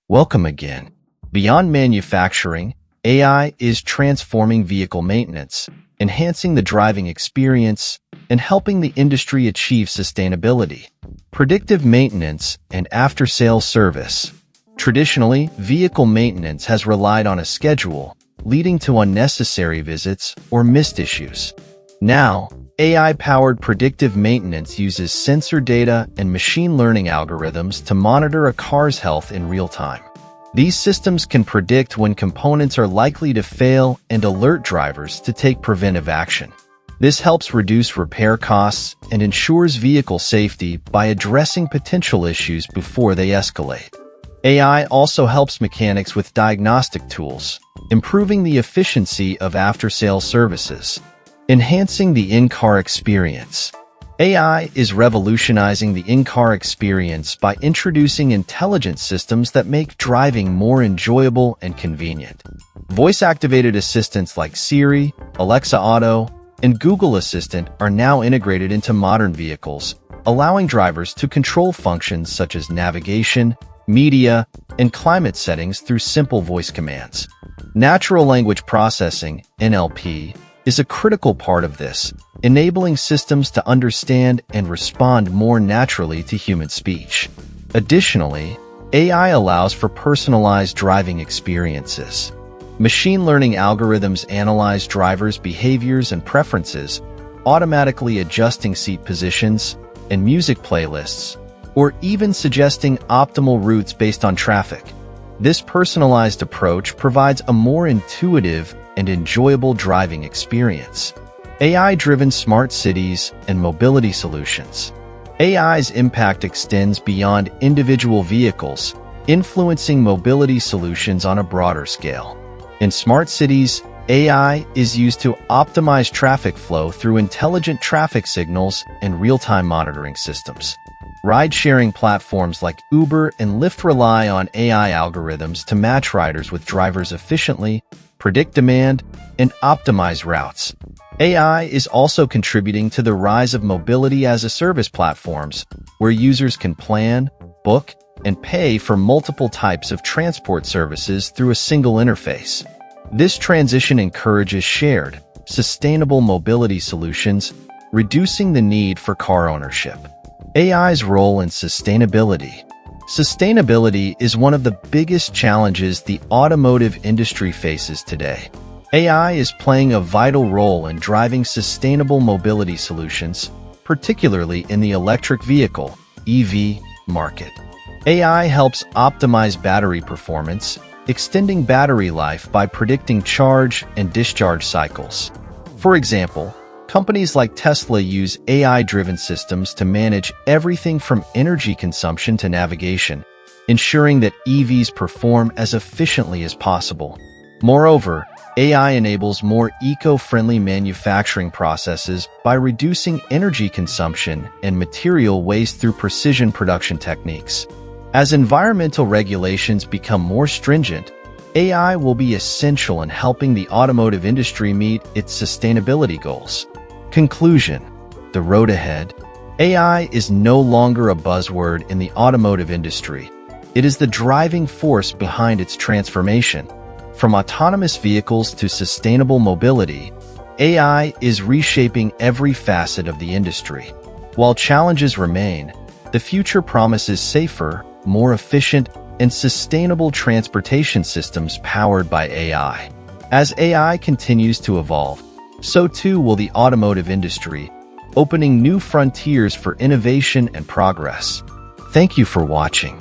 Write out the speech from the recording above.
Welcome again. Beyond manufacturing, AI is transforming vehicle maintenance, enhancing the driving experience, and helping the industry achieve sustainability. Predictive maintenance and after-sales service. Traditionally, vehicle maintenance has relied on a schedule, leading to unnecessary visits or missed issues. Now, AI-powered predictive maintenance uses sensor data and machine learning algorithms to monitor a car's health in real time. These systems can predict when components are likely to fail and alert drivers to take preventive action. This helps reduce repair costs and ensures vehicle safety by addressing potential issues before they escalate. AI also helps mechanics with diagnostic tools, improving the efficiency of after-sales services. Enhancing the in-car experience. AI is revolutionizing the in-car experience by introducing intelligent systems that make driving more enjoyable and convenient. Voice-activated assistants like Siri, Alexa Auto, and Google Assistant are now integrated into modern vehicles, allowing drivers to control functions such as navigation, media, and climate settings through simple voice commands. Natural language processing, NLP, is a critical part of this, enabling systems to understand and respond more naturally to human speech. Additionally, AI allows for personalized driving experiences. Machine learning algorithms analyze drivers' behaviors and preferences, automatically adjusting seat positions and music playlists, or even suggesting optimal routes based on traffic. This personalized approach provides a more intuitive and enjoyable driving experience. AI-driven smart cities and mobility solutions. AI's impact extends beyond individual vehicles, influencing mobility solutions on a broader scale. In smart cities, AI is used to optimize traffic flow through intelligent traffic signals and real-time monitoring systems. Ride-sharing platforms like Uber and Lyft rely on AI algorithms to match riders with drivers efficiently, predict demand, and optimize routes. AI is also contributing to the rise of mobility-as-a-service platforms, where users can plan, book, and pay for multiple types of transport services through a single interface. This transition encourages shared, sustainable mobility solutions, reducing the need for car ownership. AI's role in sustainability. Sustainability is one of the biggest challenges the automotive industry faces today. AI is playing a vital role in driving sustainable mobility solutions, particularly in the electric vehicle (EV) market. AI helps optimize battery performance, extending battery life by predicting charge and discharge cycles. For example, companies like Tesla use AI-driven systems to manage everything from energy consumption to navigation, ensuring that EVs perform as efficiently as possible. Moreover, AI enables more eco-friendly manufacturing processes by reducing energy consumption and material waste through precision production techniques. As environmental regulations become more stringent, AI will be essential in helping the automotive industry meet its sustainability goals. Conclusion: the road ahead. AI is no longer a buzzword in the automotive industry. It is the driving force behind its transformation. From autonomous vehicles to sustainable mobility, AI is reshaping every facet of the industry. While challenges remain, the future promises safer, more efficient, and sustainable transportation systems powered by AI. As AI continues to evolve, so too will the automotive industry, opening new frontiers for innovation and progress. Thank you for watching.